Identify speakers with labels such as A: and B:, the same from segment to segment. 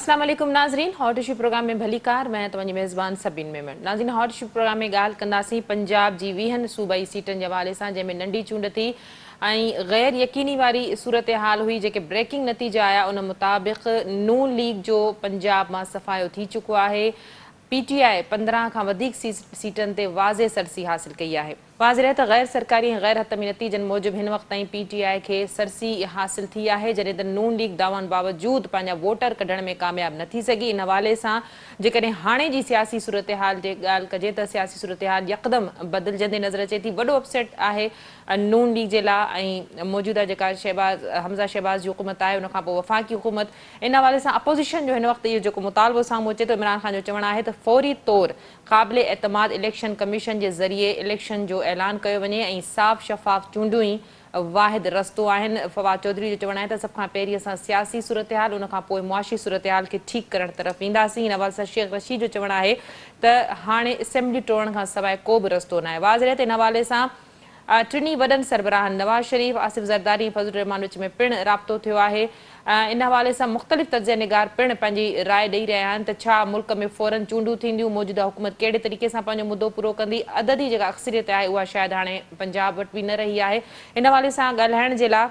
A: अस्सलाम वालेकुम नाज़रीन, हॉट इशू प्रोग्राम में भली कार मैं तव्हांजी मेज़बान सबीन मेमन। नाज़रीन, हॉट इशू प्रोग्राम में ॻाल्हि कंदासीं पंजाब जी 20 सूबाई सीटनि जे हवाले सां, जंहिंमें नंढी चूंड थी ऐं गैर यकीनी वारी सूरत हाल हुई। जेके ब्रेकिंग नतीजा आया उन मुताबिक़ नून लीग जो पंजाब मां सफ़ायो थी चुको आहे। PTI 15 खां वधीक सीटनि ते वाज़े सरसी हासिल कई आहे। वाज़े रहे त गैर सरकारी ऐं गैर हतमी नतीजनि मूजिबि हिन वक़्त ताईं PTI खे सरसी हासिल थी आहे, जॾहिं त नून लीग दावनि बावजूदि पंहिंजा वोटर कढण में कामयाब न थी सघी। इन हवाले सां जेकॾहिं हाणे जी सियासी सूरत हाल जी ॻाल्हि कजे त सियासी सूरत हाल यकदम बदिलजंदे नज़र अचे थी। वॾो अपसेट आहे नून लीग जे लाइ ऐं मौजूदा जेका हमज़ा शहबाज़ जी हुकूमत आहे उनखां पोइ वफ़ाक़ी हुकूमत। इन हवाले सां अपोज़िशन जो हिन वक़्तु इहो जेको मुतालबो साम्हूं अचे थो, इमरान ख़ान जो चवणु आहे त फौरी तौरु क़ाबिल एतमाद इलेक्शन कमीशन जे ज़रिए इलेक्शन जो ऐलान कयो वञे ऐं साफ़ शफ़ाफ़ चूंडियूं ई वाहिद रस्तो आहिनि। फवाद चौधरी जो चवणु आहे त सभ खां पहिरीं असां सियासी सूरत हाल उनखां पोइ मुआशी सूरत हाल खे ठीकु करण तरफ़ ईंदासीं। इन हवाले सां शेख रशीद जो चवणु आहे त हाणे असेंबली टोड़ण खां सवाइ को बि रस्तो न आहे। वाज़ रहे त इन हवाले सां टिनी वॾनि सरबराहनि नवाज़ शरीफ़, आसिफ ज़रदारी, फज़लुर रहमान विच में पिणु राब्तो थियो आहे। इन हवाले सां मुख़्तलिफ़ तर्ज़ निगार पिणु पंहिंजी राय ॾेई रहिया आहिनि त छा मुल्क में फ़ौरन चूंडूं थींदियूं, मौजूदा हुकूमत कहिड़े तरीक़े सां पंहिंजो मुदो पूरो कंदी। अददी जेका अक्सरियत आहे उहा शायदि हाणे पंजाब वटि बि न रही आहे। इन हवाले सां ॻाल्हाइण जे लाइ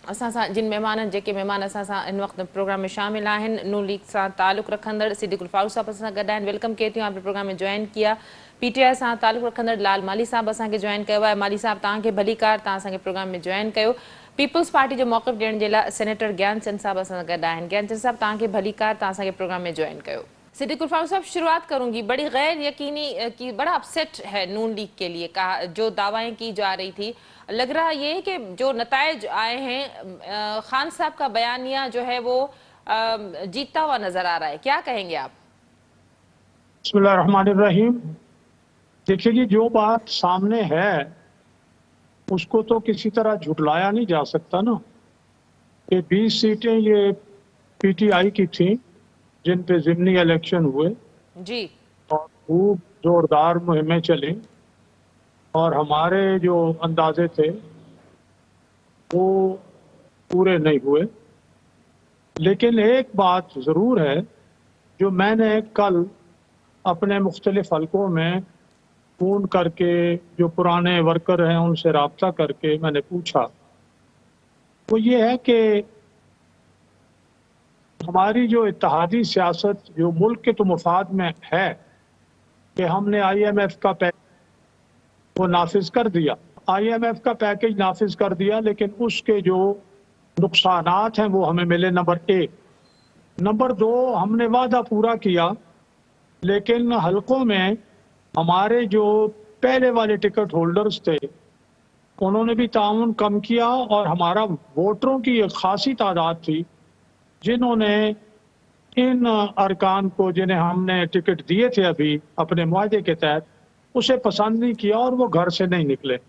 A: असां सां जिन महिमाननि जेके महिमान असां सां हिन वक़्तु प्रोग्राम में शामिल आहिनि, नून लीग सां तालुक़ रखंदड़ सिद्दीक़ुल फारूक साहब असां सां गॾु आहिनि। वेलकम कहती हूँ, आपने प्रोग्राम में ज्वाइन किया। PTI सां तालुक़ रखंदड़ लाल माली साहब असांखे ज्वाइन कयो आहे। माली साहब तव्हांखे भली कार, तव्हां असांखे प्रोग्राम में ज्वाइन कयो। पीपल्स पार्टी जो मौक़िफ़ ॾियण जे लाइ सेनेटर ज्ञानचंद साहब असां सां गॾु आहिनि। ज्ञानचंद साहब तव्हांखे भली कार, तव्हां असांखे प्रोग्राम में ज्वाइन कयो। सिद्दीक़ुल फारूक साहब, शुरुआत करूंगी। बड़ी गैर यकीनी की बड़ा अपसेट है नून लीग के लिए, कहा जो दावाएं की जा रही थी, लग रहा ये है कि जो नतायज आए हैं खान साहब का बयानिया जो है वो जीतता हुआ नजर आ रहा है, क्या कहेंगे आप?
B: बिस्मिल्लाहिर्रहमानिर्रहीम। देखिए जी, जो बात सामने है उसको तो किसी तरह झुटलाया नहीं जा सकता ना कि 20 सीटें ये PTI की थी जिन पे ज़िमनी इलेक्शन हुए
A: जी,
B: और खूब जोरदार मुहिमें चली और हमारे जो अंदाजे थे वो पूरे नहीं हुए। लेकिन एक बात ज़रूर है जो मैंने कल अपने मुख्तलिफ हलकों में फ़ोन करके जो पुराने वर्कर हैं उनसे रब्ता करके मैंने पूछा, वो ये है कि हमारी जो इत्तेहादी सियासत जो मुल्क के तो मुफाद में है कि हमने IMF का पैकेज वो नाफिज कर दिया, IMF का पैकेज नाफिज कर दिया, लेकिन उसके जो नुकसानात हैं वो हमें मिले। नंबर 1। नंबर 2, हमने वादा पूरा किया लेकिन हलकों में हमारे जो पहले वाले टिकट होल्डर्स थे उन्होंने भी ताउन कम किया और हमारा वोटरों की एक खासी तादाद थी जिन्होंने इन अरकान को, जिन्हें हमने टिकट दिए थे अभी अपने मुआहदे के तहत, उसे पसंद नहीं किया और वो घर से नहीं निकले।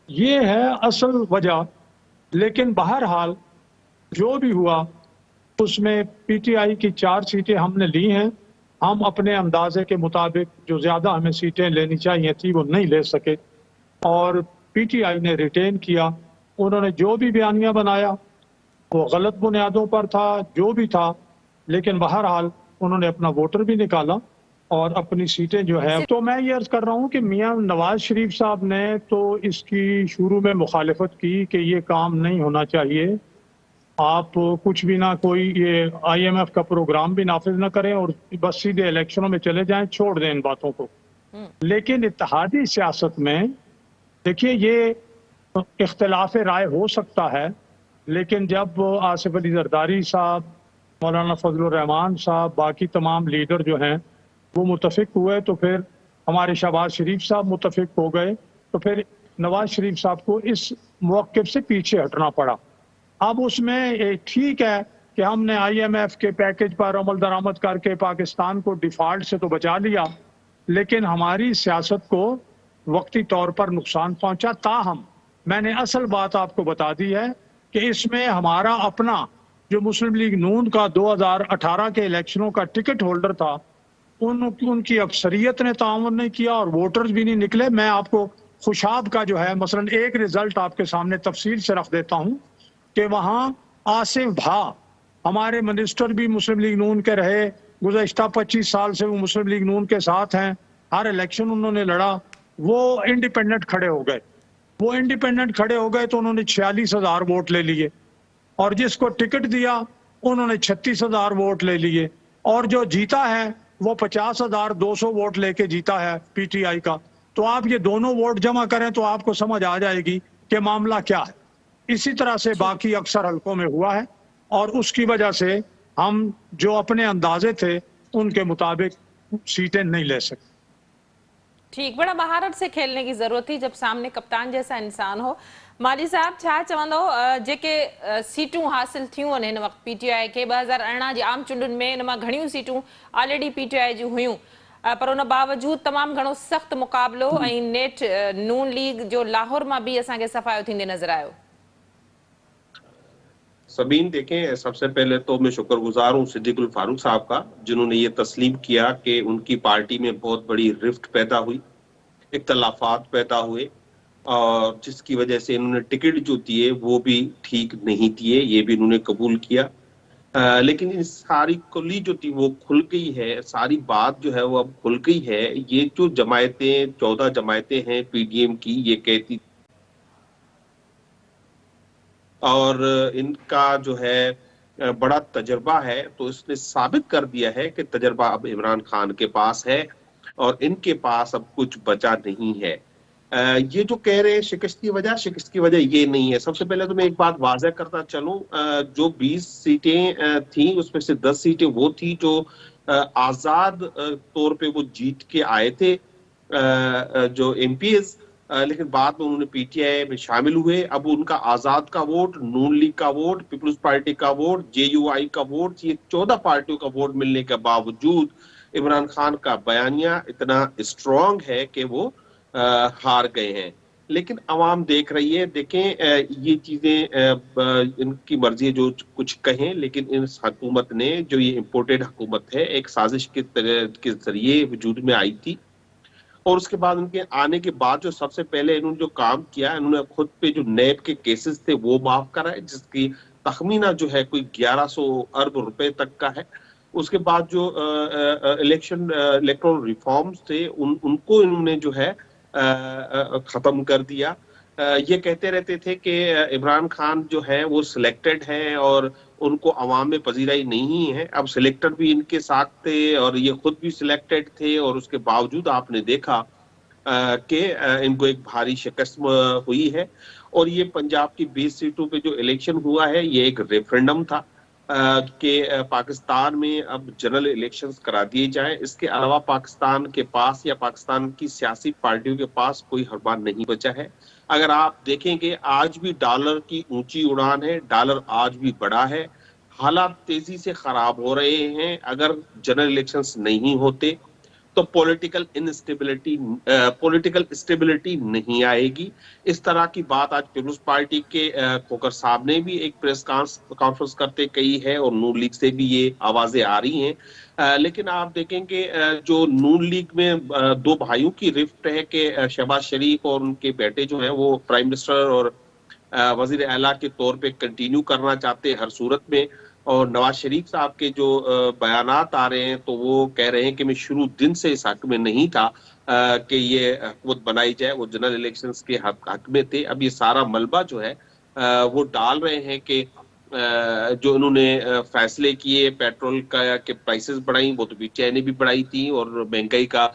B: ये है असल वजह। लेकिन बहरहाल जो भी हुआ उसमें PTI की 4 सीटें हमने ली हैं। हम अपने अंदाजे के मुताबिक जो ज़्यादा हमें सीटें लेनी चाहिए थी वो नहीं ले सके और PTI ने रिटेन किया। उन्होंने जो भी बयानिया बनाया वो गलत बुनियादों पर था, जो भी था, लेकिन बहरहाल उन्होंने अपना वोटर भी निकाला और अपनी सीटें जो है। तो मैं ये अर्ज कर रहा हूँ कि मियाँ नवाज शरीफ साहब ने तो इसकी शुरू में मुखालिफत की कि ये काम नहीं होना चाहिए, आप कुछ भी ना, कोई ये IMF का प्रोग्राम भी नाफिज ना करें और बस सीधे इलेक्शनों में चले जाएं, छोड़ दें इन बातों को। लेकिन इत्तेहादी सियासत में देखिए ये इख्तिलाफ राय हो सकता है, लेकिन जब आसिफ अली जरदारी साहब, मौलाना फजलुर रहमान साहब, बाकी तमाम लीडर जो हैं वो मुतफिक हुए तो फिर हमारे शहबाज शरीफ साहब मुतफिक हो गए, तो फिर नवाज शरीफ साहब को इस मौक़िफ़ से पीछे हटना पड़ा। अब उसमें ठीक है कि हमने IMF के पैकेज पर अमल दरामद करके पाकिस्तान को डिफॉल्ट से तो बचा लिया, लेकिन हमारी सियासत को वक्ती तौर पर नुकसान पहुंचा। ताहम मैंने असल बात आपको बता दी है कि इसमें हमारा अपना जो मुस्लिम लीग नून का 2018 के इलेक्शनों का टिकट होल्डर था उनकी अक्सरियत ने ताउन नहीं किया और वोटर्स भी नहीं निकले। मैं आपको खुशाब का जो है मसलन एक रिजल्ट आपके सामने तफसील से रख देता हूँ कि वहाँ आसिफ भा हमारे मिनिस्टर भी मुस्लिम लीग नून के रहे, गुज़श्ता 25 साल से वो मुस्लिम लीग नून के साथ हैं, हर इलेक्शन उन्होंने लड़ा। वो इंडिपेंडेंट खड़े हो गए, तो उन्होंने 46,000 वोट ले लिए, और जिसको टिकट दिया उन्होंने 36,000 वोट ले लिए, और जो जीता है वो 50,200 वोट लेके जीता है पीटीआई का। तो आप ये दोनों वोट जमा करें तो आपको समझ आ जाएगी कि मामला क्या है। इसी तरह से बाकी अक्सर हलकों में हुआ है, और उसकी वजह से हम जो अपने अंदाजे थे उनके मुताबिक सीटें नहीं ले सकते।
A: ठीक, बड़ा महारत से खेलने की जरूरत थी जब सामने कप्तान जैसा इंसान हो। माली साहब छा चवंदो जेके सीटूं हासिल थियूं आहिनि हिन वक़्तु पीटीआई खे 2018 जी आम चूंडुनि में इन मां घणियूं सीटूं ऑलरेडी पीटीआई जी हुयूं, पर उन बावजूद तमामु घणो सख़्तु मुक़ाबलो ऐं नेठ नून लीग जो लाहौर मां बि असांखे सफ़ायो थींदे नज़र आयो।
C: सबीन देखें, सबसे पहले तो मैं शुक्रगुजार हूँ सिद्दीकुल फारूक साहब का, जिन्होंने ये तस्लीम किया कि उनकी पार्टी में बहुत बड़ी रिफ्ट पैदा हुई, इख्तलाफात पैदा हुए, और जिसकी वजह से इन्होंने टिकट जो दिए वो भी ठीक नहीं दिए, ये भी इन्होंने कबूल किया। लेकिन इस सारी कुली जो थी वो खुल गई है, सारी बात जो है वो अब खुल गई है। ये जो जमायतें 14 जमायतें हैं पीडीएम की, ये कहती और इनका जो है बड़ा तजर्बा है, तो इसने साबित कर दिया है कि तजर्बा अब इमरान खान के पास है और इनके पास अब कुछ बचा नहीं है। ये जो कह रहे हैं शिकस्त की वजह ये नहीं है। सबसे पहले तो मैं एक बात वाज़ेह करता चलूं, जो 20 सीटें थी उसमें से 10 सीटें वो थी जो आजाद तौर पे वो जीत के आए थे, जो एमपीएस, लेकिन बाद में उन्होंने पीटीआई में शामिल हुए। अब उनका आजाद का वोट, नून लीग का वोट, पीपल्स पार्टी का वोट, जेयूआई का वोट, ये 14 पार्टियों का वोट मिलने के बावजूद इमरान खान का बयानिया इतना स्ट्रॉन्ग है कि वो हार गए हैं। लेकिन अवाम देख रही है। देखें, ये चीजें इनकी मर्जी है जो कुछ कहें, लेकिन इस हुकूमत ने, जो ये इम्पोर्टेड हुकूमत है, एक साजिश के जरिए वजूद में आई थी, और उसके बाद उनके आने के बाद जो सबसे पहले इन्होंने जो काम किया, इन्होंने खुद पे जो नैब के केसेस थे वो माफ कराए, जिसकी तखमीना जो है कोई 1100 अरब रुपए तक का है। उसके बाद जो इलेक्टोरल रिफॉर्म्स थे उनको इन्होंने जो है खत्म कर दिया। ये कहते रहते थे कि इमरान खान जो है वो सिलेक्टेड है और उनको अवाम में पजीराई नहीं है। अब सिलेक्टेड भी इनके साथ थे और ये खुद भी सिलेक्टेड थे, और उसके बावजूद आपने देखा कि इनको एक भारी शिकस्त हुई है। और ये पंजाब की 20 सीटों पे जो इलेक्शन हुआ है, ये एक रेफरेंडम था कि पाकिस्तान में अब जनरल इलेक्शंस करा दिए जाएं। इसके अलावा पाकिस्तान के पास या पाकिस्तान की सियासी पार्टियों के पास कोई हरबान नहीं बचा है। अगर आप देखेंगे, आज भी डॉलर की ऊंची उड़ान है, डॉलर आज भी बढ़ा है, हालात तेजी से खराब हो रहे हैं। अगर जनरल इलेक्शंस नहीं होते तो पॉलिटिकल स्टेबिलिटी नहीं आएगी। इस तरह की बात आज पीपल्स पार्टी के खोकर साहब ने भी एक प्रेस कॉन्फ्रेंस करते कही है, और नून लीग से भी ये आवाजें आ रही हैं। लेकिन आप देखेंगे जो नून लीग में दो भाइयों की रिफ्ट है कि शहबाज शरीफ और उनके बेटे जो हैं वो प्राइम मिनिस्टर और वजीर आला के तौर पे कंटिन्यू करना चाहते हैं हर सूरत में। और नवाज शरीफ साहब के जो बयानात आ रहे हैं, तो वो कह रहे हैं कि मैं शुरू दिन से इस हक में नहीं था कि ये हुकूमत बनाई जाए, वो जनरल इलेक्शंस के हक में थे। अब ये सारा मलबा जो है वो डाल रहे हैं कि जो इन्होंने फैसले किए पेट्रोल का के प्राइसेस बढ़ाई, वो तो पीटीआई ने भी बढ़ाई थी, और महंगाई का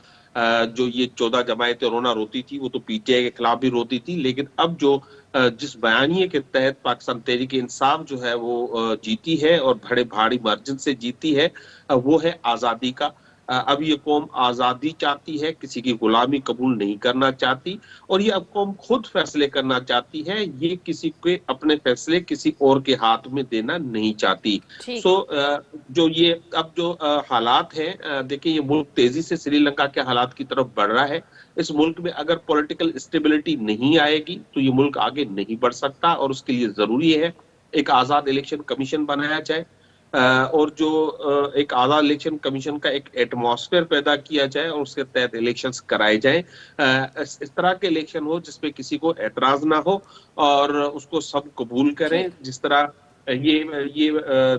C: जो ये 14 जमायतें रोना रोती थी वो तो पीटीआई के खिलाफ भी रोती थी। लेकिन अब जो जिस बयानिए के तहत पाकिस्तान तहरीक इंसाफ जो है वो जीती है और बड़े भारी मार्जिन से जीती है, वो है आजादी का। अब ये कौम आजादी चाहती है, किसी की गुलामी कबूल नहीं करना चाहती, और ये अब कौम खुद फैसले करना चाहती है। ये किसी के अपने फैसले किसी और के हाथ में देना नहीं चाहती। जो ये अब जो हालात हैं, देखिए ये मुल्क तेजी से श्रीलंका के हालात की तरफ बढ़ रहा है। इस मुल्क में अगर पॉलिटिकल स्टेबिलिटी नहीं आएगी तो ये मुल्क आगे नहीं बढ़ सकता, और उसके लिए जरूरी है एक आजाद इलेक्शन कमीशन बनाया जाए, और जो एक आजाद इलेक्शन कमीशन का एक एटमॉस्फेयर पैदा किया जाए और उसके तहत इलेक्शंस कराए जाएं। इस तरह के इलेक्शन हो जिसपे किसी को एतराज ना हो और उसको सब कबूल करें। जिस तरह ये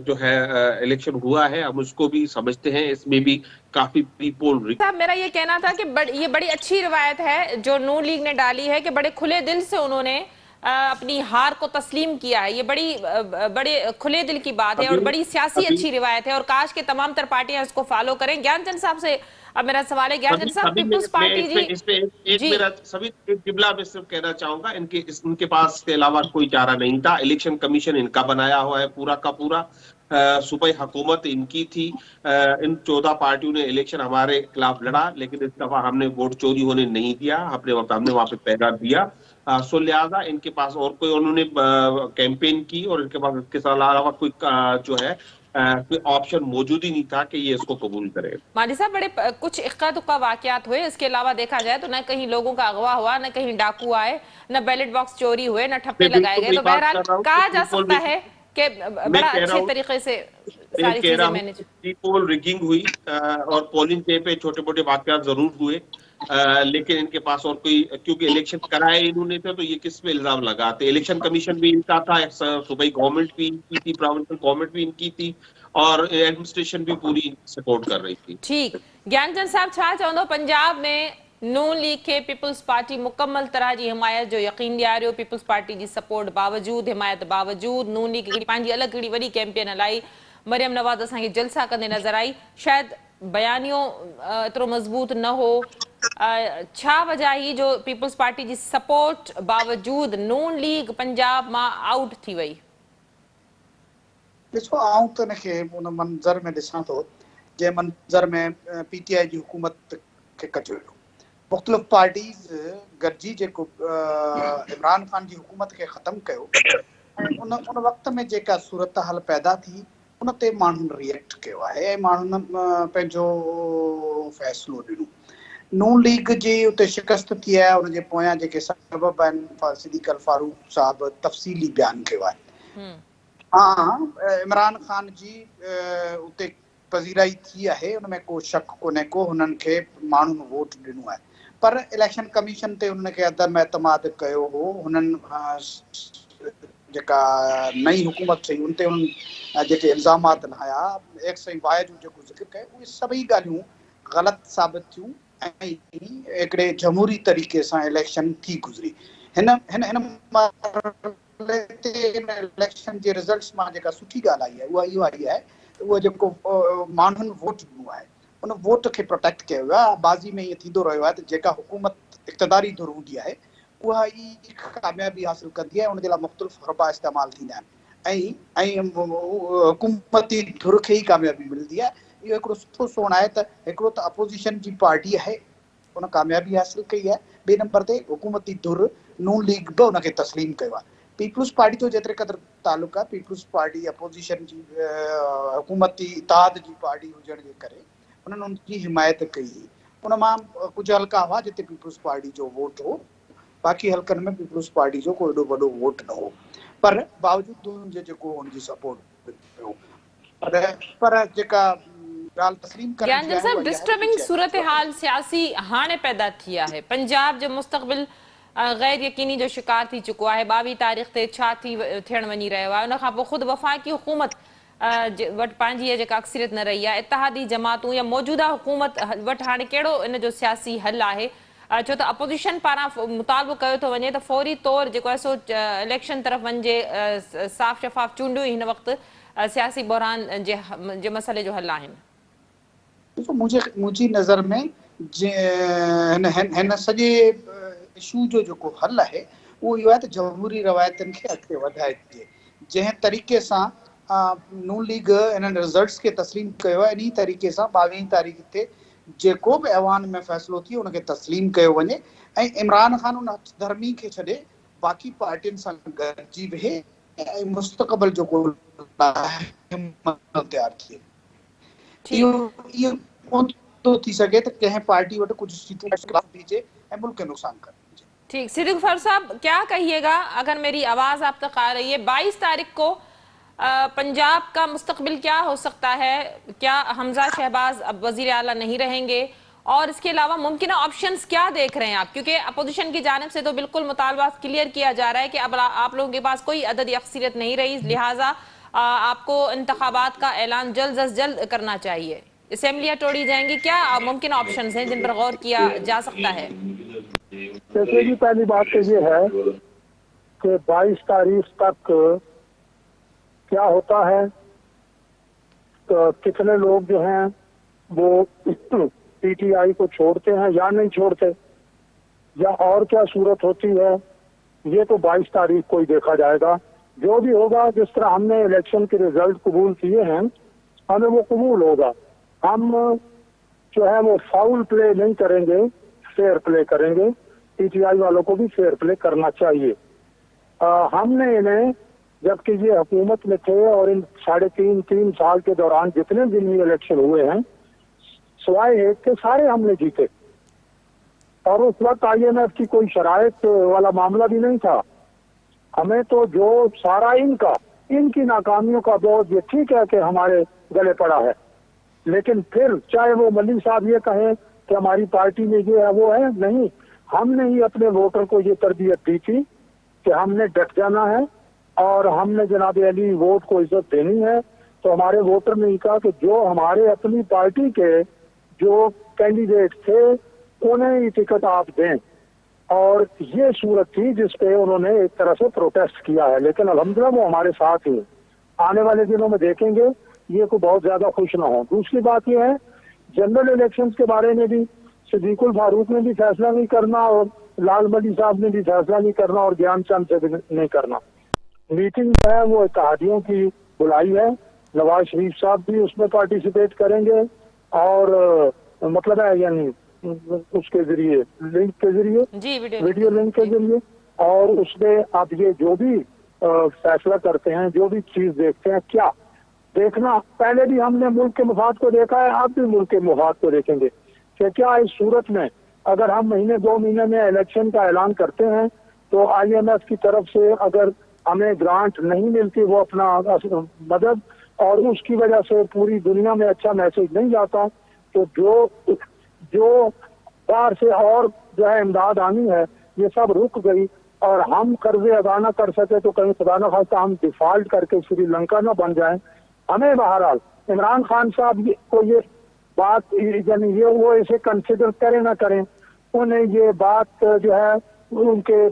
C: जो है इलेक्शन हुआ है, हम उसको भी समझते हैं। इसमें भी काफी प्री पोल।
A: साहब मेरा ये कहना था कि ये बड़ी अच्छी रिवायत है जो नून लीग ने डाली है कि बड़े खुले दिल से उन्होंने अपनी हार को तस्लीम किया है। ये बड़े खुले दिल की बात है और
C: अभी
A: बड़ी सियासी
C: अभी
A: अच्छी रिवायत है और काश के तमाम तर पार्टियां इसको फॉलो करें। ज्ञानचंद साहब से अब मेरा सवाल है। ज्ञानचंद
C: सभी
A: साहब,
C: सभी
A: पीपुल्स
C: मैं
A: पार्टी जी
C: इस पे एक
A: जी
C: मेरा सभी एक जुमला में सिर्फ कहना चाहूंगा, इनके पास के अलावा कोई चारा नहीं था। इलेक्शन कमीशन इनका बनाया हुआ है पूरा का पूरा। सूबाई हुकूमत इनकी थी। इन 14 पार्टियों ने इलेक्शन हमारे खिलाफ लड़ा, लेकिन इस दफा हमने वोट चोरी होने नहीं दिया। हमने वहां पे पैदा दिया। सो लिहाजा इनके पास और कोई, उन्होंने कैंपेन की और इनके पास इसके अलावा कोई जो है कोई ऑप्शन मौजूद ही नहीं था कि ये इसको कबूल करे।
A: माली साहब, बड़े कुछ इक्का दुक्का वाकयात हुए। इसके अलावा देखा जाए तो न कहीं लोगों का अगवा हुआ, न कहीं डाकू आए, न बैलेट बॉक्स चोरी हुए, न ठप्पे
C: मैं
A: लगाए
C: बिल्कुल
A: गए।
C: वही
A: तो
C: बात
A: बहरहाल
C: कर रहा हूँ कि
A: कहा जा
C: पीपल
A: सकता है कि
C: मैं
A: बड़ा
C: कह रहा
A: अच्छे
C: हूँ
A: तरीके से
C: मैं
A: सारी
C: कह रहा
A: चीजें
C: हूँ
A: मैनेज।
C: कि पोल रिगिंग हुई और पोलिंग डे पे छोटे मोटे वाकयात जरूर हुए। लेकिन इनके पास और कोई, क्योंकि इलेक्शन कराए इन्होंने थे, तो ये किस पे इल्जाम लगाते। इलेक्शन कमीशन भी इनका था, सूबाई गवर्नमेंट भी इनकी थी, प्रोविंशियल गवर्नमेंट भी इनकी थी और एडमिनिस्ट्रेशन भी पूरी सपोर्ट कर रही थी।
A: ठीक, ज्ञानचंद साहब छा चवंदो पंजाब में नून लीग के पीपल्स पार्टी मुकम्मल तरह जी हिमायत जो यकीन ॾियारियो। पीपल्स पार्टी जी सपोर्ट बावजूद, हिमायत बावजूद नून लीग हिकिड़ी पंहिंजी अलॻि हिकिड़ी वॾी कैंपेन हलाई। मरियम नवाज़ असांखे जलसा कंदे नज़र आई। शायदि बयानियो एतिरो मज़बूत न हो। छा वजह ही जो पीपल्स पार्टी जी सपोर्ट बावजूद नून लीग पंजाब मां आउट थी वई?
D: ॾिसो, आऊं त हिनखे उन मंज़र में ॾिसां थो जंहिं मंज़र में पीटीआई जी हुकूमत खे कढियो वियो। मुख़्तलिफ़ पार्टीज़ गॾिजी जेको इमरान ख़ान जी हुकूमत खे ख़तमु कयो, ऐं उन वक़्त में जेका सूरत हाल पैदा थी उन ते माण्हुनि रिएक्ट कयो आहे ऐं माण्हुनि पंहिंजो फ़ैसिलो ॾिनो। नून लीग जी उते शिकस्त थी आहे, उनजे पोयां जेके सबब आहिनि सिद्दीक़ अल फारूक साहब तफ़सीली बयानु कयो आहे। हाँ, इमरान ख़ान जी उते पज़ीराई थी आहे, उनमें को शक कोन्हे को। हुननि खे माण्हुनि वोट ॾिनो आहे, पर इलेक्शन कमीशन ते हुनखे अदम एतमाद कयो हो। हुननि जेका नई हुकूमत ठही उन ते उन्हनि जेके इल्ज़ामात लहाया, एक्स ऐं वाय जो जेको ज़िक्र कयो, उहे सभई ॻाल्हियूं ग़लति साबित थियूं ऐं हिकिड़े जमहूरी तरीक़े सां इलेक्शन थी गुज़री। हिन हिन हिन इलेक्शन जे रिज़ल्ट्स मां जेका सुठी ॻाल्हि आई आहे उहा इहो आई आहे त उहो जेको माण्हुनि वोट ॾिनो आहे उन वोट खे प्रोटेक्ट कयो वियो आहे। बाज़ी में ईअं थींदो रहियो आहे त जेका हुकूमत इक़्तिदारी धुर हूंदी आहे उहा ई कामयाबी हासिल कंदी आहे। उनजे लाइ मुख़्तलिफ़ हरबा इस्तेमालु थींदा आहिनि ऐं हुकूमती धुर खे ई कामयाबी मिलंदी आहे। इहो हिकिड़ो सुठो सोण आहे त हिकिड़ो त अपोज़िशन जी पार्टी आहे, उन कामयाबी हासिल कई आहे। ॿिए नंबर ते हुकूमती धुर नून लीग बि उनखे तस्लीम कयो आहे। पीपल्स पार्टी जो जेतिरे क़दुरु तालुक़ु आहे, पीपल्स पार्टी अपोज़िशन जी हुकूमती इताद जी पार्टी हुजण जे करे उन्हनि उनजी हिमायत कई हुई। उन मां कुझु हल्का हुआ जिते पीपल्स पार्टी जो वोट हो, बाक़ी हल्कनि में पीपल्स पार्टी जो को एॾो वॾो वोट न हो, पर बावजूद हुनजे जेको हुनजी सपोर्ट हो। पर जेका ॻाल्हि तस्लीम करण जी
A: ज्ञानचंद
D: आहे
A: साहब,
D: उहा इहा आहे
A: डिस्टर्बिंग
D: त
A: सूरत हाल सियासी हाणे पैदा थी आहे। पंजाब जो मुस्तक़बिल गैर यकीनी जो शिकार थी चुको आहे। 22 तारीख़ ते छा थियण वञी रहियो आहे, उन खां पोइ ख़ुदि वफ़ाक़ी हुकूमत वटि पंहिंजी जेका अक्सरियत न रही आहे। इतिहादी जमातूं या मौजूदा हुकूमत वटि हाणे कहिड़ो इन जो सियासी हल आहे? छो त अपोज़िशन पारां मुतालबो कयो थो वञे त फौरी तौरु जेको आहे सो इलेक्शन तरफ़ वञिजे, साफ़ शफ़ाफ़ चूंडियूं हिन वक़्तु सियासी बहरान जे मसइले जो हल आहिनि।
D: ॾिसो, मुंहिंजी नज़र में हिन सॼे इशू जो जेको हल आहे उहो इहो आहे त जमहूरी रवायतनि खे अॻिते वधाइजे। जंहिं तरीक़े सां नून लीग इन्हनि रिज़ल्ट्स खे तस्लीम कयो आहे, इन तरीक़े सां 22 तारीख़ ते जेको बि ऐवान में फ़ैसिलो थिए उनखे तस्लीम कयो वञे ऐं इमरान ख़ान उन हथधर्मी खे छॾे बाक़ी पार्टियुनि सां गॾिजी वेहे ऐं मुस्तक़बिल जेको तयारु थिए। इहो कोन थो थी सघे त कंहिं पार्टी वटि कुझु सीटूं बीजे ऐं मुल्क खे नुक़सान करे।
A: ठीक, सिद्दीक़ फारूक साहब क्या कहिएगा अगर मेरी आवाज आप तक आ रही है? 22 तारीख को पंजाब का मुस्तकबिल क्या हो सकता है? क्या हमजा शहबाज अब वजीर आला नहीं रहेंगे और इसके अलावा मुमकिन ऑप्शंस क्या देख रहे हैं आप, क्योंकि अपोजिशन की जानिब से तो बिल्कुल मुतालबा क्लियर किया जा रहा है कि अब आप लोगों के पास कोई अदद या अक्सरियत नहीं रही, लिहाजा आपको इंतखाबात का ऐलान जल्द अज जल्द करना चाहिए, असेंबलियां तोड़ी जाएंगी। क्या मुमकिन ऑप्शंस हैं जिन पर गौर किया जा सकता है?
E: देखिए जी, पहली बात तो ये है कि 22 तारीख तक क्या होता है, तो कितने लोग जो हैं वो पीटीआई को छोड़ते हैं या नहीं छोड़ते, या और क्या सूरत होती है, ये तो 22 तारीख को ही देखा जाएगा। जो भी होगा, जिस तरह हमने इलेक्शन के रिजल्ट कबूल किए हैं, हमें वो कबूल होगा। हम जो है वो फाउल प्ले नहीं करेंगे, फेयर प्ले करेंगे। पीटीआई वालों को भी फेयर प्ले करना चाहिए। हमने इन्हें, जबकि ये हुकूमत में थे और इन 3.5 साल के दौरान जितने दिन भी इलेक्शन हुए हैं, सिवाय एक के सारे हमने जीते। और उस वक्त आईएमएफ की कोई शराइत वाला मामला भी नहीं था। हमें तो जो सारा इनकी नाकामियों का बोझ, ये ठीक है कि हमारे गले पड़ा है, लेकिन फिर चाहे वो मलिक साहब ये कहें कि हमारी पार्टी में ये है वो है, नहीं, हमने ही अपने वोटर को ये तरबियत दी थी कि हमने डट जाना है और हमने जनाब अली वोट को इज्जत देनी है। तो हमारे वोटर ने कहा कि जो हमारे अपनी पार्टी के जो कैंडिडेट थे उन्हें ही टिकट आप दें, और ये सूरत थी जिसपे उन्होंने एक तरह से प्रोटेस्ट किया है। लेकिन अल्हम्दुलिल्लाह वो हमारे साथ ही आने वाले दिनों में देखेंगे, ये को बहुत ज्यादा खुश ना हो। दूसरी बात यह है, जनरल इलेक्शंस के बारे में भी सिद्दीकुल फारूक ने भी फैसला नहीं करना और लाल मली साहब ने भी फैसला नहीं करना और ज्ञानचंद से भी नहीं करना। मीटिंग जो है वो इत्तेहादियों की बुलाई है, नवाज शरीफ साहब भी उसमें पार्टिसिपेट करेंगे और मतलब है यानी उसके जरिए, लिंक के जरिए, वीडियो लिंक के जरिए। और उसमें आप ये जो भी फैसला करते हैं, जो भी चीज देखते हैं, क्या देखना, पहले भी हमने मुल्क के मफाद को देखा है, अब भी मुल्क के मफाद को देखेंगे कि क्या इस सूरत में अगर हम महीने 2 महीने में इलेक्शन का ऐलान करते हैं तो आईएमएफ की तरफ से अगर हमें ग्रांट नहीं मिलती वो अपना मदद, और उसकी वजह से पूरी दुनिया में अच्छा मैसेज नहीं जाता, तो जो बाहर से और जो है इमदाद आनी है ये सब रुक गई और हम कर्जे अदा न कर सके तो कहीं खुदा न खास्ता हम डिफॉल्ट करके श्रीलंका न बन जाएं। हमें बहरहाल इमरान खान साहब को ये बात यानी ये वो इसे कंसिडर करें ना करें, उन्हें ये बात जो है उनके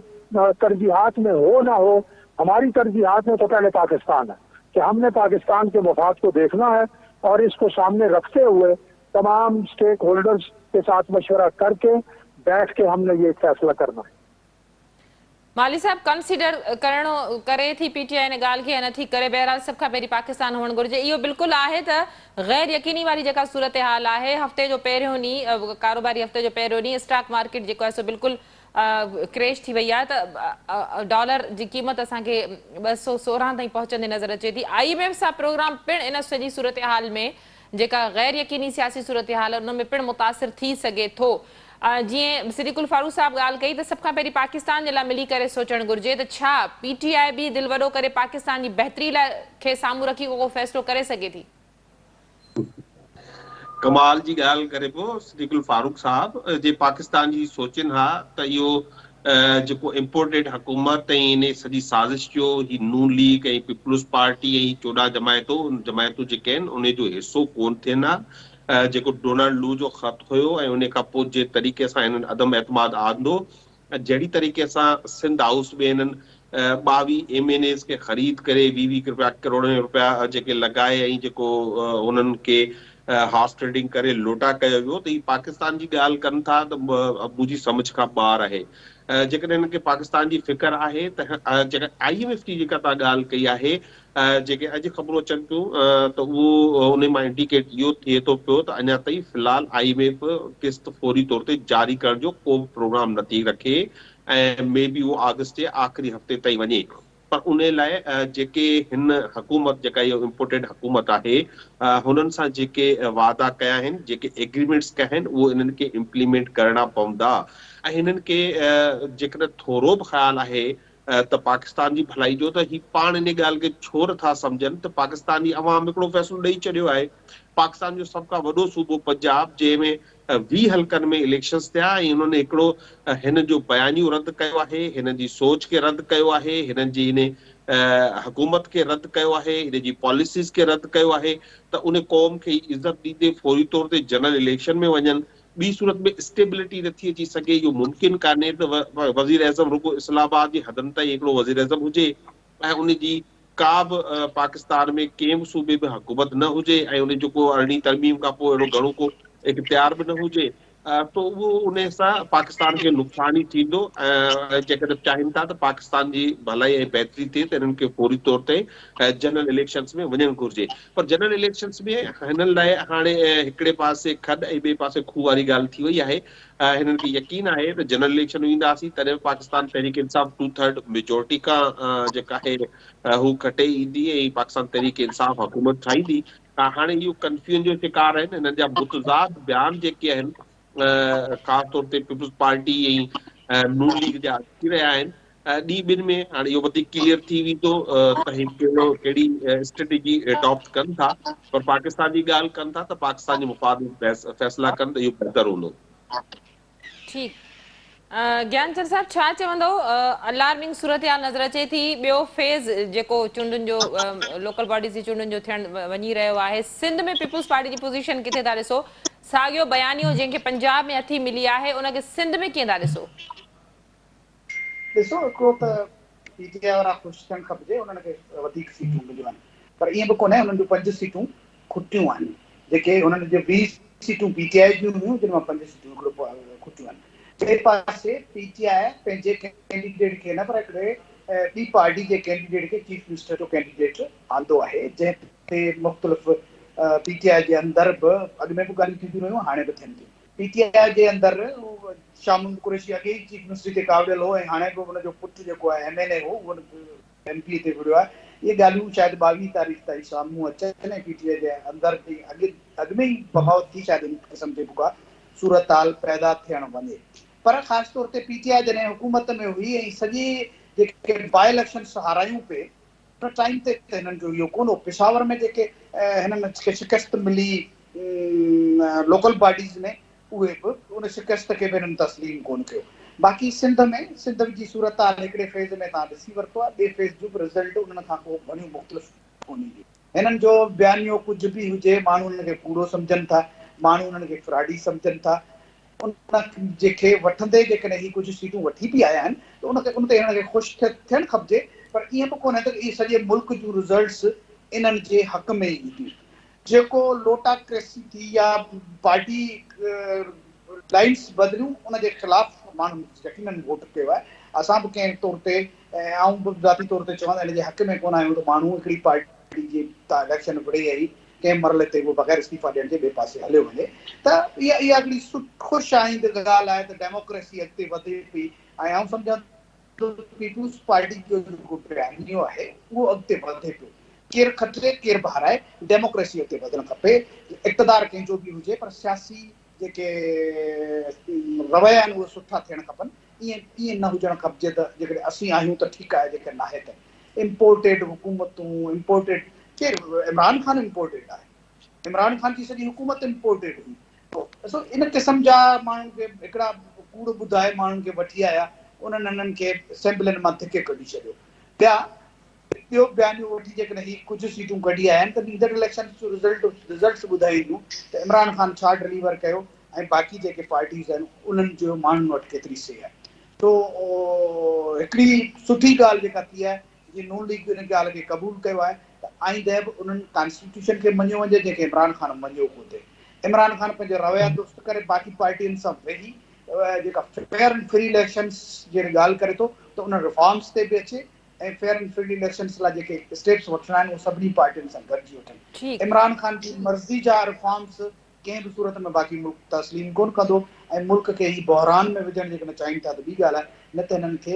E: तरजीहात में हो ना हो, हमारी तरजीहात में तो पहले पाकिस्तान है कि हमने पाकिस्तान के मफाद को देखना है और इसको सामने रखते हुए तमाम स्टेक होल्डर्स के साथ मशवरा करके बैठ के हमने ये फैसला करना है।
A: माली साहब, कंसिडर करे थी पीटीआई ने गाल की नथी करे, बहरहाल सब खां पहिरीं पाकिस्तान हुअणु घुरिजे। इहो बिल्कुलु आहे त गैर यकीनी वारी जेका सूरत हाल आहे, हफ़्ते जो पहिरियों ॾींहुं कारोबारी हफ़्ते जो पहिरियों ॾींहुं स्टॉक मार्केट जेको आहे सो बिल्कुलु क्रैश थी वई आहे, त डॉलर जी क़ीमत असांखे 216 ताईं पहुचंदी नज़र अचे थी। आईएमएफ सां प्रोग्राम पिणु इन सॼी सूरत हाल में जेका गैर यकीनी सियासी सूरत हाल आहे उन में पिणु मुतासिर थी सघे थो। जीअं सिद्दीकुल फारूक साहब ॻाल्हि कई त सभ खां पहिरीं पाकिस्तान जे लाइ मिली करे सोचणु घुरिजे, त छा पीटीआई बि दिलि वॾो करे पाकिस्तान जी बहितरी लाइ खे साम्हूं रखी को फ़ैसिलो करे सघे थी?
C: कमाल जी ॻाल्हि करे पियो सिद्दीकुल फारूक साहब, जे पाकिस्तान जी सोचनि हा त इहो जेको इम्पोर्टेड हुकूमत ऐं इन सॼी साज़िश जो ही नून लीग ऐं पीपुल्स पार्टी ऐं 14 जमायतूं जेके आहिनि उन जो हिसो कोन थियनि हा। जेको डोनाल्ड लू जो ख़त हुयो ऐं उन खां पोइ जे तरीक़े सां हिननि अदम एतमाद आंदो, जहिड़ी तरीक़े सां सिंध हाउस में हिननि 22 MNAs खे ख़रीद करे 20 करोड़ रुपया जेके लॻाए ऐं जेको उन्हनि खे हॉर्स ट्रेडिंग करे लोटा कयो वियो, त ही पाकिस्तान जी ॻाल्हि कनि था त मुंहिंजी सम्झ खां ॿाहिरि आहे। जेकॾहिं हिननि खे पाकिस्तान जी फिकर आहे त जेका IMF जी जेका तव्हां ॻाल्हि कई आहे, जेके अॼु ख़बरूं अचनि पियूं त उहो उन मां इंडिकेट इहो थिए थो पियो त अञा ताईं फ़िलहाल IMF किस्त फौरी तौर ते जारी करण जो को बि प्रोग्राम नथी रखे ऐं मे बी उहो अगस्त जे आख़िरी हफ़्ते ताईं वञे। पर उन लाइ जेके हिन हुकूमत जेका इहो इम्पोर्टेड हुकूमत आहे हुननि सां जेके वादा कया आहिनि, जेके एग्रीमेंट्स कया आहिनि, उहो इन्हनि खे इम्प्लीमेंट करणा पवंदा। ऐं हिननि खे जेकॾहिं थोरो बि ख़्यालु आहे त पाकिस्तान जी भलाई जो, त ही पाण इन ॻाल्हि खे छो नथा सम्झनि त पाकिस्तान जी अवाम हिकिड़ो फ़ैसिलो ॾेई छॾियो आहे। पाकिस्तान जो सभ खां वॾो सूबो पंजाब, जंहिंमें 20 हलकनि में इलेक्शन्स थिया ऐं हुननि हिकिड़ो हिन जो बयानियूं रद्द कयो आहे, हिन जी सोच खे रद्द कयो आहे, हिननि जी हिन हुकूमत खे रद्द कयो आहे, हिन जी पॉलिसीज़ खे रद्द कयो आहे त उन क़ौम खे इज़त ॾींदे फौरी तौर ते जनरल इलेक्शन में वञनि। ॿी सूरत में स्टेबिलिटी नथी अची सघे, इहो मुमकिन कान्हे त वज़ीर आज़म रुगो इस्लामाबाद जी हदनि ताईं हिकिड़ो वज़ीर आज़म हुजे ऐं उन जी का बि पाकिस्तान में कंहिं बि सूबे में हुकूमत न हुजे ऐं उन जो को अरिड़हीं तरमीम खां पोइ अहिड़ो घणो को इख्तियार बि न हुजे, तो उहो उन सां पाकिस्तान खे नुक़सान ई थींदो। जेकॾहिं चाहिनि था त पाकिस्तान जी भलाई ऐं बहितरी थिए त हिननि खे फौरी तौर ते जनरल इलेक्शन्स में वञणु घुरिजे। पर जनरल इलेक्शन्स में हिननि लाइ हाणे हिकिड़े पासे खॾ ऐं ॿिए पासे खूह वारी ॻाल्हि थी वई आहे। हिननि खे यकीन आहे त जनरल इलेक्शन ईंदासीं तॾहिं पाकिस्तान तहरीक इंसाफ़ 2/3 मेजोरिटी खां जेका आहे हू खटे ईंदी ऐं पाकिस्तान तहरीक इंसाफ़ हुकूमत ठाहींदी। हाणे इहो कंफ्यूजन जो शिकार आहिनि हिननि जा मुतज़ाद बयान जेके आहिनि, ख़ासि तौर ते पीपुल्स पार्टी ऐं नून लीग जा अची रहिया आहिनि। ॾींहं ॿिनि में हाणे इहो वधीक क्लियर थी वेंदो त कहिड़ी स्ट्रेटेजी अडॉप्ट कनि था, पर पाकिस्तान जी ॻाल्हि कनि था त पाकिस्तान जे मुफ़ाद में फ़ैसिला कनि त इहो बहितर हूंदो।
A: ठीकु। ज्ञानचंद साहब, छा चवंदो? अलार्मिंग सूरतहाल नज़र अचे थी। ॿियो फेज़ जेको चूंडुनि जो लोकल बॉडीज़ जी चूंडुनि जो थियणु वञी रहियो आहे, सिंध में पीपुल्स पार्टी जी पोज़ीशन किथे था ॾिसो? साॻियो बयानियो जंहिंखे पंजाब में अथी मिली आहे उनखे सिंध में कीअं था ॾिसो?
D: ॾिसो, हिकिड़ो त पीटीआई वारा ख़ुशि थियणु खपिजे, उन्हनि खे वधीक सीटूं मिलियूं आहिनि, पर ईअं बि कोन्हे। उन्हनि जूं 5 सीटूं खुटियूं आहिनि, जेके उन्हनि जो 20 सीटूं पीटीआई जूं हुयूं, जिन मां 5 सीटूं हिकिड़ो खुटियूं आहिनि। ॿिए पासे पीटीआई पंहिंजे कैंडिडेट खे न, पर हिकिड़े ॿी पार्टी जे कैंडिडेट खे चीफ मिनिस्टर जो कैंडिडेट आंदो आहे, जंहिं ते मुख़्तलिफ़ पीटीआई जे अंदरि बि अॻु में बि ॻाल्हियूं थींदियूं रहियूं, हाणे बि थियनि थियूं। पीटीआई जे अंदरि शामुल कुरैशी अॻे ई चीफ मिनिस्टर ते काबिल हो ऐं हाणे बि हुनजो पुटु जेको आहे MNA हो, उहो MP ते विढ़ियो आहे। इहे ॻाल्हियूं शायदि 22 तारीख़ ताईं साम्हूं अचनि ऐं पीटीआई जे अंदरि अॻु में ई बग़ावत थी शायदि इन क़िस्म जे का सूरत हाल पैदा थियणु वञे। पर ख़ासि तौर ते पीटीआई जॾहिं हुकूमत में हुई ऐं सॼी जेके बाई इलेक्शन्स हारायूं पिए, उन टाइम ते हिननि जो इहो कोन हो। पेशावर में जेके हिननि खे शिकस्त मिली लोकल बॉडीज़ में, उहे बि उन शिकस्त खे बि हिननि तस्लीम कोन कयो। बाक़ी सिंध जी सूरत हाल हिकिड़े फेज़ में तव्हां ॾिसी वरितो आहे, ॿिए फेज़ जो बि रिज़ल्ट उन्हनि खां पोइ घणियूं मुख़्तलिफ़ कोन ईंदियूं। हिननि जो बयानियो कुझु बि हुजे, माण्हू हुननि खे कूड़ो सम्झनि था, माण्हू हुननि खे फ्रॉडी सम्झनि था। उन जेके वठंदे जेकॾहिं ही कुझु सीटूं वठी बि आया आहिनि त उन ते हिननि खे ख़ुशि थियणु खपिजे, पर ईअं बि कोन्हे त इहे सॼे मुल्क जूं रिज़ल्ट्स इन्हनि जे हक़ में ई ईंदियूं। जेको लोटाक्रेसी थी या पार्टी लाइन्स बदिलियूं, उनजे ख़िलाफ़ माण्हुनि यकीननि वोट कयो आहे। असां बि कंहिं तौर ते ऐं बि ज़ाती तौर ते चवंदा हिन जे हक़ में कोन आहियूं त माण्हू हिकिड़ी पार्टी जी इलेक्शन विढ़े आई, कंहिं मरले ते उहो बग़ैर इस्तीफ़ा ॾियण जे ॿिए पासे हलियो वञे, त इहा हिकिड़ी ख़ुशि आईंद ॻाल्हि आहे त डेमोक्रेसी अॻिते वधे पई। ऐं आउं सम्झां पीपुल्स पार्टी जो जेको बयानियो आहे उहो अॻिते वधे पियो। केरु खटे केरु बि हाराए, डेमोक्रेसी अॻिते वधणु खपे। इक़्तिदार कंहिंजो बि हुजे, पर सियासी जेके रवैया आहिनि उहे सुठा थियणु खपनि। ईअं न हुजणु खपिजे त जेकॾहिं असीं आहियूं त ठीकु आहे, जेके न आहे त इम्पोर्टेड हुकूमतूं, इम्पोर्टेड केरु, इमरान ख़ान इम्पोर्टेड आहे, इमरान ख़ान जी सॼी हुकूमत इम्पोर्टेड हुई। ॾिसो, इन क़िस्म जा माण्हुनि खे हिकिड़ा कूड़ ॿुधाए माण्हुनि खे वठी आया, उन्हनि हिननि खे असेंबलियुनि मां धिके कढी छॾियो। ॿियो बयानियूं वठी जेकॾहिं ही कुझु सीटूं कढी आया आहिनि त ईंदड़ इलेक्शन जो रिज़ल्ट्स ॿुधाईंदियूं त इमरान ख़ान छा डिलीवर कयो ऐं बाक़ी जेके पार्टीज़ आहिनि उन्हनि जो माण्हुनि वटि केतिरी से आहे। तो हिकिड़ी सुठी ॻाल्हि जेका थी आहे, जीअं नून लीग इन ॻाल्हि खे क़बूल कयो आहे त आईंदह बि उन्हनि कॉन्स्टिट्यूशन खे मञियो वञे जंहिंखे इमरान ख़ान मञियो कोन्हे। इमरान ख़ान पंहिंजो रवैया दुरुस्त करे बाक़ी पार्टियुनि सां वेही जेका फेयर एंड फ्री इलेक्शन्स जहिड़ी ॻाल्हि करे थो त उन रिफॉर्म्स ते बि अचे ऐं फेयर एंड फ्री इलेक्शन्स लाइ जेके स्टेप्स वठिणा आहिनि उहे सभिनी पार्टियुनि सां गॾिजी वठनि। इमरान ख़ान जी मर्ज़ी जा रिफॉर्म्स कंहिं बि सूरत में बाक़ी मुल्क तस्लीम कोन कंदो ऐं मुल्क खे ई बहरान में विझणु जेकॾहिं चाहिनि था त ॿी ॻाल्हि आहे, न त हिननि खे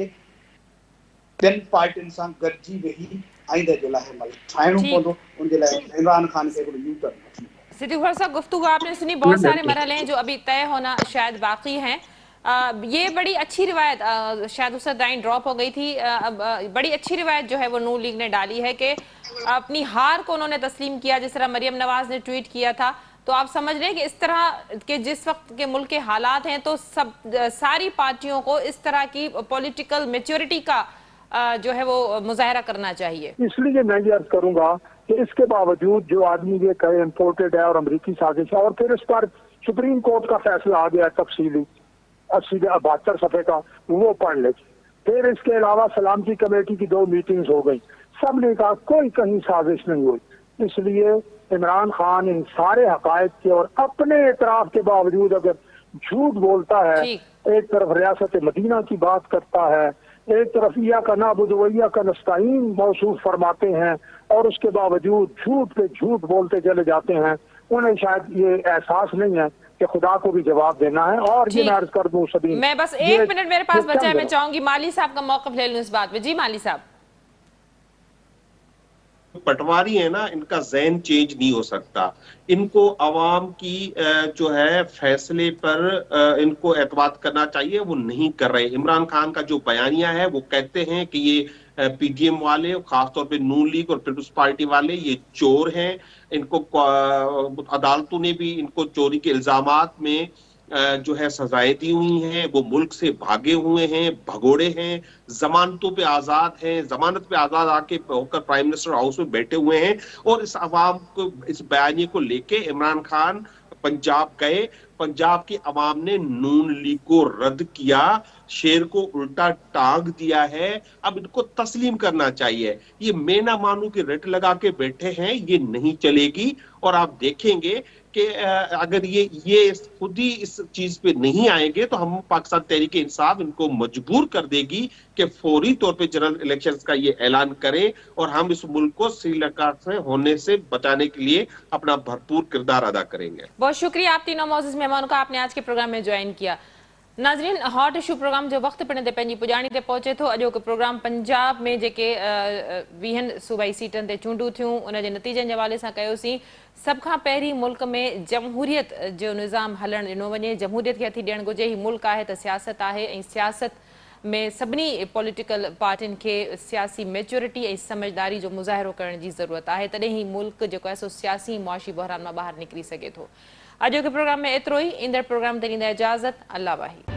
D: ॿियनि पार्टियुनि सां गॾिजी वेही आईंदह जो लाइ ठाहिणो पवंदो। उनजे लाइ इमरान ख़ान खे हिकिड़ो यू टर्न वठिणो पवंदो।
A: सिद्दीक़ साहब, गुफ्तगू आपने सुनी, बहुत सारे मरहले हैं जो अभी तय होना शायद बाकी हैं। ये बड़ी अच्छी रिवायत, शायद उससे लाइन ड्रॉप हो गई थी, बड़ी अच्छी रिवायत जो है वो नून लीग ने डाली है कि अपनी हार को उन्होंने तस्लीम किया, जिस तरह मरियम नवाज ने ट्वीट किया था। तो आप समझ रहे हैं कि इस तरह के जिस वक्त के मुल्क के हालात हैं तो सब सारी पार्टियों को इस तरह की पॉलिटिकल मैच्योरिटी का जो है वो मुजाहरा करना चाहिए।
E: इसलिए मैं ये अर्ज करूंगा कि इसके बावजूद जो आदमी ये कहे इम्पोर्टेड है और अमरीकी साजिश है, और फिर इस पर सुप्रीम कोर्ट का फैसला आ गया तफसीली 72 सफ़े का, वो पढ़ ले। फिर इसके अलावा सलामती कमेटी की 2 मीटिंग्स हो गई, सब ने कहा कोई कहीं साजिश नहीं हुई। इसलिए इमरान खान इन सारे हकायक के और अपने एतराफ के बावजूद अगर झूठ बोलता है, एक तरफ रियासत मदीना की बात करता है, एक तरफ या का नाबुद वैया का नस्ताइन मौसूफ फरमाते हैं, और उसके बावजूद झूठ पे झूठ बोलते चले जाते हैं। उन्हें शायद ये एहसास नहीं है कि खुदा को भी जवाब देना है। और ये मैं अर्ज कर दूं सबीन,
A: मैं बस 1 मिनट मेरे पास बचा है, मैं चाहूंगी माली साहब का मौक़िफ़ ले लूं इस बात पे। जी माली साहब।
C: पटवारी है ना, इनका ज़हन चेंज नहीं हो सकता। इनको अवाम की जो है फैसले पर इनको एतमाद करना चाहिए, वो नहीं कर रहे। इमरान खान का जो बयानिया है वो कहते हैं कि ये पीडीएम वाले, खासतौर पे नून लीग और पीपल्स पार्टी वाले, ये चोर हैं। इनको अदालतों ने भी इनको चोरी के इल्जामात में जो है सजाएं दी हुई हैं। वो मुल्क से भागे हुए हैं, भगोड़े हैं, जमानतों पे आजाद हैं, जमानत पे आजाद आके होकर प्राइम मिनिस्टर हाउस में बैठे हुए हैं। और इस अवाम को, इस बयानी को लेके इमरान खान पंजाब गए, पंजाब की अवाम ने नून लीग को रद्द किया, शेर को उल्टा टांग दिया है। अब इनको तस्लीम करना चाहिए। ये मैं ना मानू कि रट लगा के बैठे हैं, ये नहीं चलेगी। और आप देखेंगे कि अगर ये खुद ही इस चीज पे नहीं आएंगे तो हम पाकिस्तान तहरीक इंसाफ इनको मजबूर कर देगी कि फौरी तौर पे जनरल इलेक्शंस का ये ऐलान करें और हम इस मुल्क को श्रीलंका से होने से बचाने के लिए अपना भरपूर किरदार अदा करेंगे।
A: बहुत शुक्रिया आप तीनों मौजूद मेहमानों का, आपने आज के प्रोग्राम में ज्वाइन किया। नाज़रीन, हॉट इशू प्रोग्राम जो वक्त पिण ते पंहिंजी पुॼाणी ते पहुचे थो। अॼोको प्रोग्राम पंजाब में जेके 20 सूबाई सीटनि ते चूंडूं थियूं उन जे नतीजनि जे हवाले सां कयोसीं। सभ खां पहिरीं मुल्क में जमहूरियत जो निज़ाम हलणु ॾिनो वञे, जमहूरियत खे हथी ॾियणु घुरिजे। ही मुल्क आहे त सियासत आहे, ऐं सियासत में सभिनी पॉलिटिकल पार्टियुनि खे सियासी मैच्योरिटी ऐं समझदारी जो मुज़ाहिरो करण जी ज़रूरत आहे, तॾहिं ही मुल्क जेको आहे सो सियासी मुआशी बहरान मां ॿाहिरि निकिरी सघे थो। अॼोके प्रोग्राम में एतिरो ई। ईंदड़ प्रोग्राम ते ॾींदा इजाज़त। अल्लाह वाहिद।